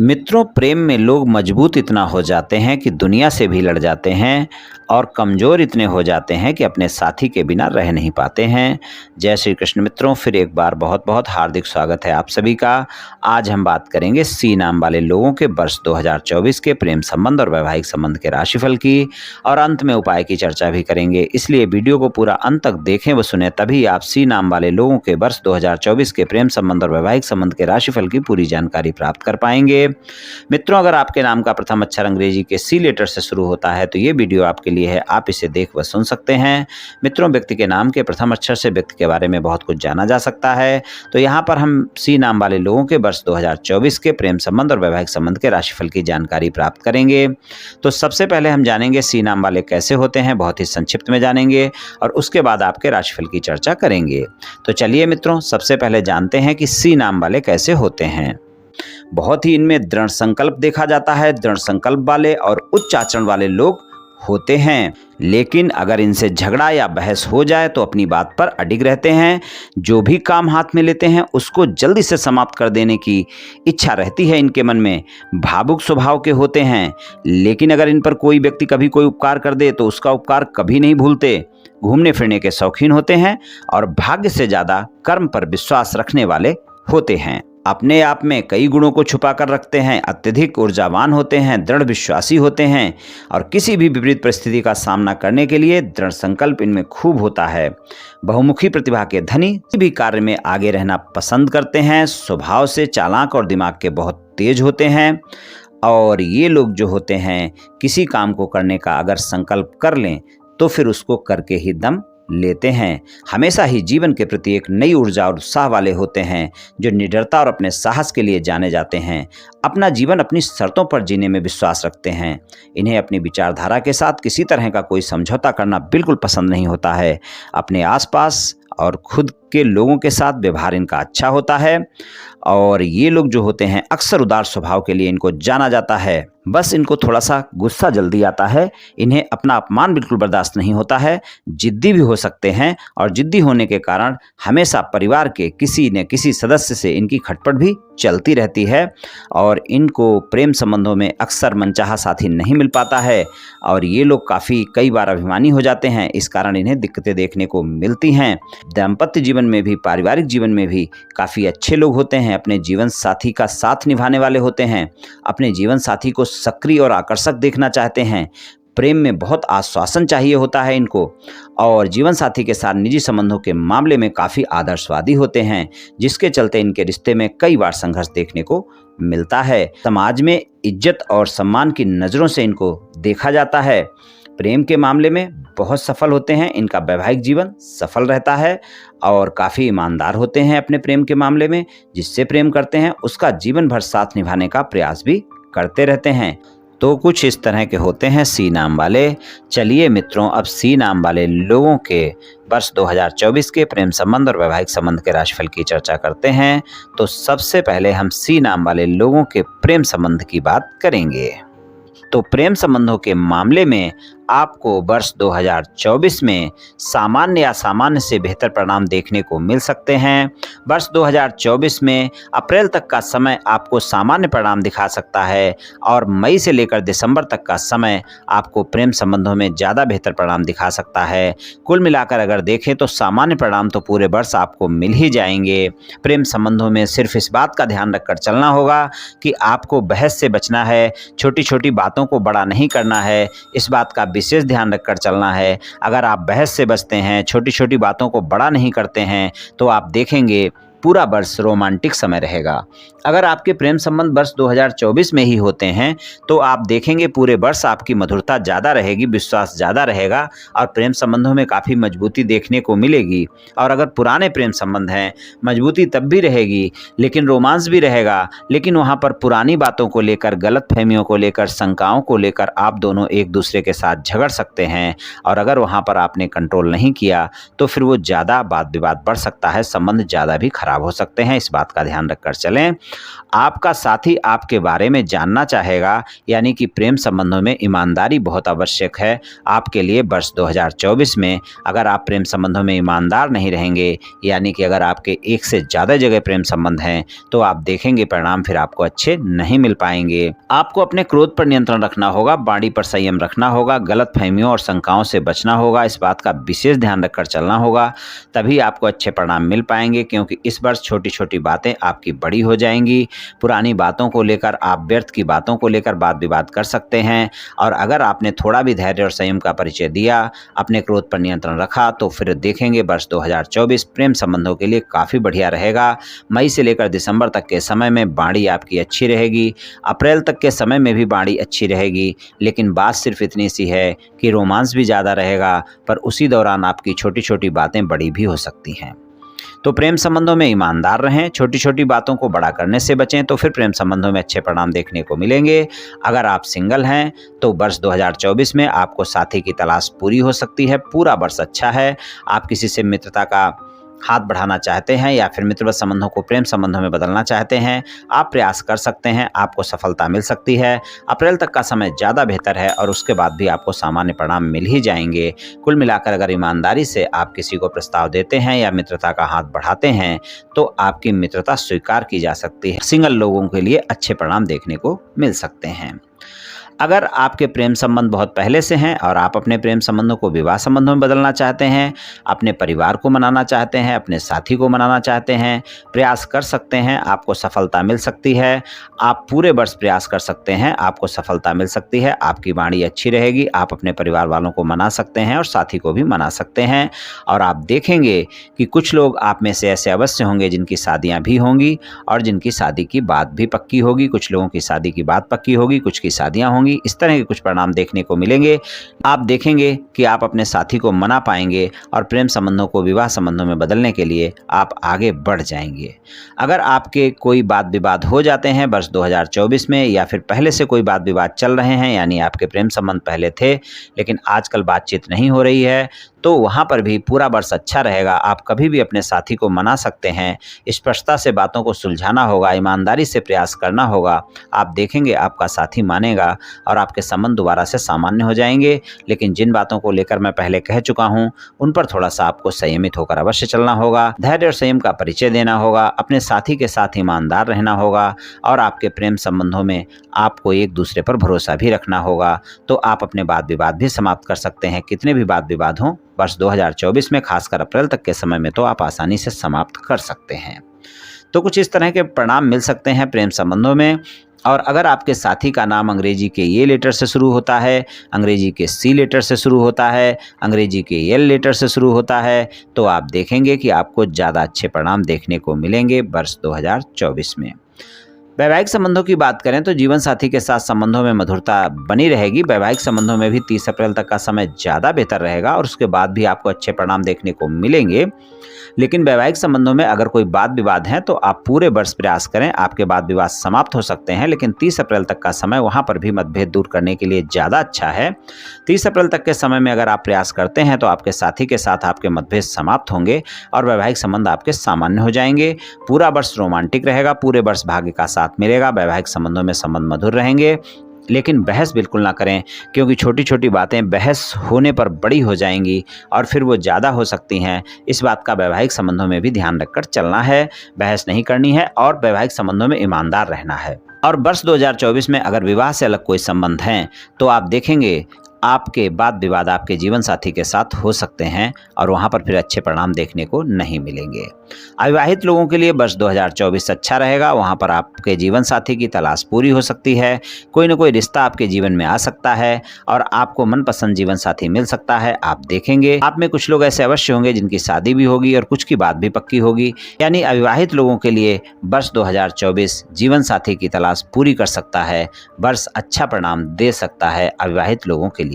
मित्रों, प्रेम में लोग मजबूत इतना हो जाते हैं कि दुनिया से भी लड़ जाते हैं और कमज़ोर इतने हो जाते हैं कि अपने साथी के बिना रह नहीं पाते हैं। जय श्री कृष्ण मित्रों, फिर एक बार बहुत बहुत हार्दिक स्वागत है आप सभी का। आज हम बात करेंगे सी नाम वाले लोगों के वर्ष 2024 के प्रेम संबंध और वैवाहिक संबंध के राशिफल की, और अंत में उपाय की चर्चा भी करेंगे। इसलिए वीडियो को पूरा अंत तक देखें व सुने, तभी आप सी नाम वाले लोगों के वर्ष 2024 के प्रेम संबंध और वैवाहिक संबंध के राशिफल की पूरी जानकारी प्राप्त कर पाएंगे। मित्रों, अगर आपके नाम का प्रथम अक्षर अंग्रेजी के सी लेटर से शुरू होता है तो ये वीडियो आपके लिए है, आप इसे देख व सुन सकते हैं। मित्रों, व्यक्ति के नाम के प्रथम अक्षर से व्यक्ति के बारे में बहुत कुछ जाना जा सकता है। तो यहाँ पर हम सी नाम वाले लोगों के वर्ष 2024 के प्रेम संबंध और वैवाहिक संबंध के राशिफल की जानकारी प्राप्त करेंगे। तो सबसे पहले हम जानेंगे सी नाम वाले कैसे होते हैं, बहुत ही संक्षिप्त में जानेंगे, और उसके बाद आपके राशिफल की चर्चा करेंगे। तो चलिए मित्रों, सबसे पहले जानते हैं कि सी नाम वाले कैसे होते हैं। बहुत ही इनमें दृढ़ संकल्प देखा जाता है। दृढ़ संकल्प वाले और उच्च आचरण वाले लोग होते हैं, लेकिन अगर इनसे झगड़ा या बहस हो जाए तो अपनी बात पर अडिग रहते हैं। जो भी काम हाथ में लेते हैं उसको जल्दी से समाप्त कर देने की इच्छा रहती है इनके मन में। भावुक स्वभाव के होते हैं, लेकिन अगर इन पर कोई व्यक्ति कभी कोई उपकार कर दे तो उसका उपकार कभी नहीं भूलते। घूमने फिरने के शौकीन होते हैं और भाग्य से ज़्यादा कर्म पर विश्वास रखने वाले होते हैं। अपने आप में कई गुणों को छुपा कर रखते हैं। अत्यधिक ऊर्जावान होते हैं, दृढ़ विश्वासी होते हैं और किसी भी विपरीत परिस्थिति का सामना करने के लिए दृढ़ संकल्प इनमें खूब होता है। बहुमुखी प्रतिभा के धनी, किसी भी कार्य में आगे रहना पसंद करते हैं। स्वभाव से चालाक और दिमाग के बहुत तेज होते हैं, और ये लोग जो होते हैं किसी काम को करने का अगर संकल्प कर लें तो फिर उसको करके ही दम लेते हैं। हमेशा ही जीवन के प्रति एक नई ऊर्जा और उत्साह वाले होते हैं, जो निडरता और अपने साहस के लिए जाने जाते हैं। अपना जीवन अपनी शर्तों पर जीने में विश्वास रखते हैं। इन्हें अपनी विचारधारा के साथ किसी तरह का कोई समझौता करना बिल्कुल पसंद नहीं होता है। अपने आसपास और खुद के लोगों के साथ व्यवहार इनका अच्छा होता है, और ये लोग जो होते हैं अक्सर उदार स्वभाव के लिए इनको जाना जाता है। बस इनको थोड़ा सा गुस्सा जल्दी आता है। इन्हें अपना अपमान बिल्कुल बर्दाश्त नहीं होता है। जिद्दी भी हो सकते हैं, और जिद्दी होने के कारण हमेशा परिवार के किसी न किसी सदस्य से इनकी खटपट भी चलती रहती है, और इनको प्रेम संबंधों में अक्सर मनचाहा साथी नहीं मिल पाता है, और ये लोग कई बार अभिमानी हो जाते हैं। इस कारण इन्हें दिक्कतें देखने को मिलती हैं। दाम्पत्य जीवन में भी, पारिवारिक जीवन में भी काफ़ी अच्छे लोग होते हैं। अपने जीवन साथी का साथ निभाने वाले होते हैं। अपने जीवन साथी को सक्रिय और आकर्षक देखना चाहते हैं। प्रेम में बहुत आश्वासन चाहिए होता है इनको, और जीवन साथी के साथ निजी संबंधों के मामले में काफ़ी आदर्शवादी होते हैं, जिसके चलते इनके रिश्ते में कई बार संघर्ष देखने को मिलता है। समाज में इज्जत और सम्मान की नज़रों से इनको देखा जाता है। प्रेम के मामले में बहुत सफल होते हैं। इनका वैवाहिक जीवन सफल रहता है, और काफ़ी ईमानदार होते हैं अपने प्रेम के मामले में। जिससे प्रेम करते हैं उसका जीवन भर साथ निभाने का प्रयास भी करते रहते हैं। तो कुछ इस तरह के होते हैं सी नाम वाले। चलिए मित्रों, अब सी नाम वाले लोगों के वर्ष 2024 के प्रेम संबंध और वैवाहिक संबंध के राशिफल की चर्चा करते हैं। तो सबसे पहले हम सी नाम वाले लोगों के प्रेम संबंध की बात करेंगे। तो प्रेम संबंधों के मामले में आपको वर्ष 2024 में सामान्य या सामान्य से बेहतर परिणाम देखने को मिल सकते हैं। वर्ष 2024 में अप्रैल तक का समय आपको सामान्य परिणाम दिखा सकता है, और मई से लेकर दिसंबर तक का समय आपको प्रेम संबंधों में ज़्यादा बेहतर परिणाम दिखा सकता है। कुल मिलाकर अगर देखें तो सामान्य परिणाम तो पूरे वर्ष आपको मिल ही जाएंगे। प्रेम संबंधों में सिर्फ इस बात का ध्यान रखकर चलना होगा कि आपको बहस से बचना है। छोटी छोटी बातों को बड़ा नहीं करना है, इस बात का विशेष ध्यान रखकर चलना है। अगर आप बहस से बचते हैं, छोटी छोटी बातों को बड़ा नहीं करते हैं, तो आप देखेंगे पूरा वर्ष रोमांटिक समय रहेगा। अगर आपके प्रेम संबंध वर्ष 2024 में ही होते हैं तो आप देखेंगे पूरे वर्ष आपकी मधुरता ज़्यादा रहेगी, विश्वास ज़्यादा रहेगा, और प्रेम संबंधों में काफ़ी मजबूती देखने को मिलेगी। और अगर पुराने प्रेम संबंध हैं, मजबूती तब भी रहेगी, लेकिन रोमांस भी रहेगा, लेकिन वहाँ पर पुरानी बातों को लेकर, गलतफहमियों को लेकर, शंकाओं को लेकर आप दोनों एक दूसरे के साथ झगड़ सकते हैं। और अगर वहाँ पर आपने कंट्रोल नहीं किया तो फिर वो ज़्यादा वाद विवाद बढ़ सकता है, संबंध ज़्यादा भी खराब खराब हो सकते हैं, इस बात का ध्यान रखकर चलें। आपका साथी आपके बारे में जानना चाहेगा, यानी कि प्रेम संबंधों में ईमानदारी बहुत आवश्यक है। आपके लिए वर्ष 2024 में अगर आप प्रेम संबंधों में ईमानदार नहीं रहेंगे, यानी कि अगर आपके एक से ज़्यादा जगह प्रेम संबंध हैं, तो आप देखेंगे परिणाम फिर आपको अच्छे नहीं मिल पाएंगे। आपको अपने क्रोध पर नियंत्रण रखना होगा, वाणी पर संयम रखना होगा, गलतफहमियों और शंकाओं से बचना होगा, इस बात का विशेष ध्यान रखकर चलना होगा, तभी आपको अच्छे परिणाम मिल पाएंगे। क्योंकि इस वर्ष छोटी छोटी बातें आपकी बड़ी हो जाएंगी। पुरानी बातों को लेकर, आप व्यर्थ की बातों को लेकर वाद विवाद कर सकते हैं, और अगर आपने थोड़ा भी धैर्य और संयम का परिचय दिया, अपने क्रोध पर नियंत्रण रखा, तो फिर देखेंगे वर्ष 2024 प्रेम संबंधों के लिए काफ़ी बढ़िया रहेगा। मई से लेकर दिसंबर तक के समय में वाणी आपकी अच्छी रहेगी, अप्रैल तक के समय में भी वाणी अच्छी रहेगी, लेकिन बात सिर्फ इतनी सी है कि रोमांस भी ज़्यादा रहेगा, पर उसी दौरान आपकी छोटी छोटी बातें बड़ी भी हो सकती हैं। तो प्रेम संबंधों में ईमानदार रहें, छोटी छोटी बातों को बड़ा करने से बचें, तो फिर प्रेम संबंधों में अच्छे परिणाम देखने को मिलेंगे। अगर आप सिंगल हैं तो वर्ष 2024 में आपको साथी की तलाश पूरी हो सकती है। पूरा वर्ष अच्छा है। आप किसी से मित्रता का हाथ बढ़ाना चाहते हैं या फिर मित्रवत संबंधों को प्रेम संबंधों में बदलना चाहते हैं, आप प्रयास कर सकते हैं, आपको सफलता मिल सकती है। अप्रैल तक का समय ज़्यादा बेहतर है और उसके बाद भी आपको सामान्य परिणाम मिल ही जाएंगे। कुल मिलाकर अगर ईमानदारी से आप किसी को प्रस्ताव देते हैं या मित्रता का हाथ बढ़ाते हैं, तो आपकी मित्रता स्वीकार की जा सकती है। सिंगल लोगों के लिए अच्छे परिणाम देखने को मिल सकते हैं। अगर आपके प्रेम संबंध बहुत पहले से हैं और आप अपने प्रेम संबंधों को विवाह संबंधों में बदलना चाहते हैं, अपने परिवार को मनाना चाहते हैं, अपने साथी को मनाना चाहते हैं, प्रयास कर सकते हैं, आपको सफलता मिल सकती है। आप पूरे वर्ष प्रयास कर सकते हैं, आपको सफलता मिल सकती है। आपकी वाणी अच्छी रहेगी, आप अपने परिवार वालों को मना सकते हैं और साथी को भी मना सकते हैं। और आप देखेंगे कि कुछ लोग आप में से ऐसे अवश्य होंगे जिनकी शादियाँ भी होंगी और जिनकी शादी की बात भी पक्की होगी। कुछ लोगों की शादी की बात पक्की होगी, कुछ की शादियाँ होंगी। इस तरह के कुछ परिणाम देखने को मिलेंगे। आप देखेंगे कि आप अपने साथी को मना पाएंगे और प्रेम संबंधों को विवाह संबंधों में बदलने के लिए आप आगे बढ़ जाएंगे। अगर आपके कोई वाद विवाद हो जाते हैं वर्ष 2024 में, या फिर पहले से कोई वाद विवाद चल रहे हैं, यानी आपके प्रेम संबंध पहले थे लेकिन आजकल बातचीत नहीं हो रही है, तो वहाँ पर भी पूरा वर्ष अच्छा रहेगा। आप कभी भी अपने साथी को मना सकते हैं। स्पष्टता से बातों को सुलझाना होगा, ईमानदारी से प्रयास करना होगा। आप देखेंगे आपका साथी मानेगा और आपके संबंध दोबारा से सामान्य हो जाएंगे। लेकिन जिन बातों को लेकर मैं पहले कह चुका हूँ, उन पर थोड़ा सा आपको संयमित होकर अवश्य चलना होगा। धैर्य और संयम का परिचय देना होगा, अपने साथी के साथ ईमानदार रहना होगा, और आपके प्रेम संबंधों में आपको एक दूसरे पर भरोसा भी रखना होगा। तो आप अपने वाद विवाद भी समाप्त कर सकते हैं। कितने भी वाद विवाद हों, वर्ष 2024 में खासकर अप्रैल तक के समय में तो आप आसानी से समाप्त कर सकते हैं। तो कुछ इस तरह के परिणाम मिल सकते हैं प्रेम संबंधों में। और अगर आपके साथी का नाम अंग्रेजी के ए लेटर से शुरू होता है, अंग्रेजी के सी लेटर से शुरू होता है, अंग्रेजी के एल लेटर से शुरू होता है, तो आप देखेंगे कि आपको ज़्यादा अच्छे परिणाम देखने को मिलेंगे वर्ष 2024 में। वैवाहिक संबंधों की बात करें तो जीवन साथी के साथ संबंधों में मधुरता बनी रहेगी। वैवाहिक संबंधों में भी 30 अप्रैल तक का समय ज़्यादा बेहतर रहेगा और उसके बाद भी आपको अच्छे परिणाम देखने को मिलेंगे। लेकिन वैवाहिक संबंधों में अगर कोई वाद विवाद है तो आप पूरे वर्ष प्रयास करें, आपके वाद विवाद समाप्त हो सकते हैं। लेकिन 30 अप्रैल तक का समय वहाँ पर भी मतभेद दूर करने के लिए ज़्यादा अच्छा है। 30 अप्रैल तक के समय में अगर आप प्रयास करते हैं तो आपके साथी के साथ आपके मतभेद समाप्त होंगे और वैवाहिक संबंध आपके सामान्य हो जाएंगे। पूरा वर्ष रोमांटिक रहेगा, पूरे वर्ष भाग्य का साथ मिलेगा, वैवाहिक संबंधों में संबंध मधुर रहेंगे। लेकिन बहस बिल्कुल ना करें, क्योंकि छोटी छोटी बातें बहस होने पर बड़ी हो जाएंगी और फिर वो ज़्यादा हो सकती हैं। इस बात का वैवाहिक संबंधों में भी ध्यान रखकर चलना है। बहस नहीं करनी है और वैवाहिक संबंधों में ईमानदार रहना है। और वर्ष 2024 में अगर विवाह से अलग कोई संबंध हैं तो आप देखेंगे आपके वाद विवाद आपके जीवन साथी के साथ हो सकते हैं और वहाँ पर फिर अच्छे परिणाम देखने को नहीं मिलेंगे। अविवाहित लोगों के लिए वर्ष 2024 अच्छा रहेगा। वहाँ पर आपके जीवन साथी की तलाश पूरी हो सकती है, कोई न कोई रिश्ता आपके जीवन में आ सकता है और आपको मनपसंद जीवन साथी मिल सकता है। आप देखेंगे आप में कुछ लोग ऐसे अवश्य होंगे जिनकी शादी भी होगी और कुछ की बात भी पक्की होगी। यानी अविवाहित लोगों के लिए वर्ष 2024 जीवन साथी की तलाश पूरी कर सकता है। वर्ष अच्छा परिणाम दे सकता है अविवाहित लोगों के लिए।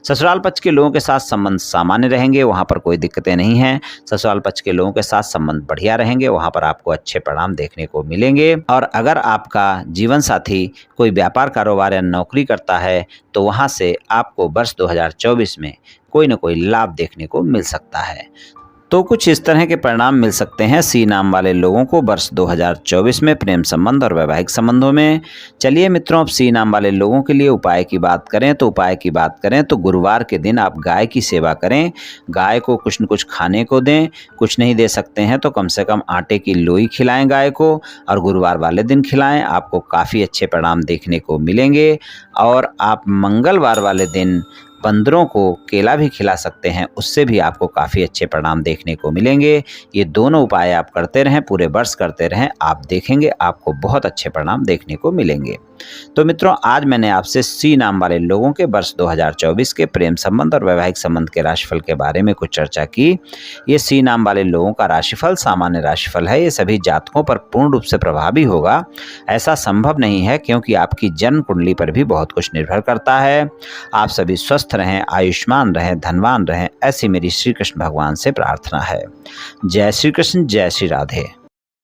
ससुराल पक्ष के लोगों के साथ संबंध सामान्य रहेंगे, वहां पर कोई दिक्कतें नहीं हैं। ससुराल पक्ष के लोगों के साथ संबंध बढ़िया रहेंगे, वहां पर आपको अच्छे परिणाम देखने को मिलेंगे। और अगर आपका जीवन साथी कोई व्यापार कारोबार या नौकरी करता है तो वहां से आपको वर्ष 2024 में कोई न कोई लाभ देखने को मिल सकता है। तो कुछ इस तरह के परिणाम मिल सकते हैं सी नाम वाले लोगों को वर्ष 2024 में प्रेम संबंध और वैवाहिक संबंधों में। चलिए मित्रों, अब सी नाम वाले लोगों के लिए उपाय की बात करें तो गुरुवार के दिन आप गाय की सेवा करें। गाय को कुछ न कुछ खाने को दें, कुछ नहीं दे सकते हैं तो कम से कम आटे की लोई खिलाएं गाय को, और गुरुवार वाले दिन खिलाएं। आपको काफ़ी अच्छे परिणाम देखने को मिलेंगे। और आप मंगलवार वाले दिन बंदरों को केला भी खिला सकते हैं, उससे भी आपको काफ़ी अच्छे परिणाम देखने को मिलेंगे। ये दोनों उपाय आप करते रहें, पूरे वर्ष करते रहें, आप देखेंगे आपको बहुत अच्छे परिणाम देखने को मिलेंगे। तो मित्रों, आज मैंने आपसे सी नाम वाले लोगों के वर्ष 2024 के प्रेम संबंध और वैवाहिक संबंध के राशिफल के बारे में कुछ चर्चा की। ये सी नाम वाले लोगों का राशिफल सामान्य राशिफल है। ये सभी जातकों पर पूर्ण रूप से प्रभावी होगा ऐसा संभव नहीं है, क्योंकि आपकी जन्म कुंडली पर भी बहुत कुछ निर्भर करता है। आप सभी स्वस्थ रहें, आयुष्मान रहें, धनवान रहें, ऐसी मेरी श्री कृष्ण भगवान से प्रार्थना है। जय श्री कृष्ण, जय श्री राधे।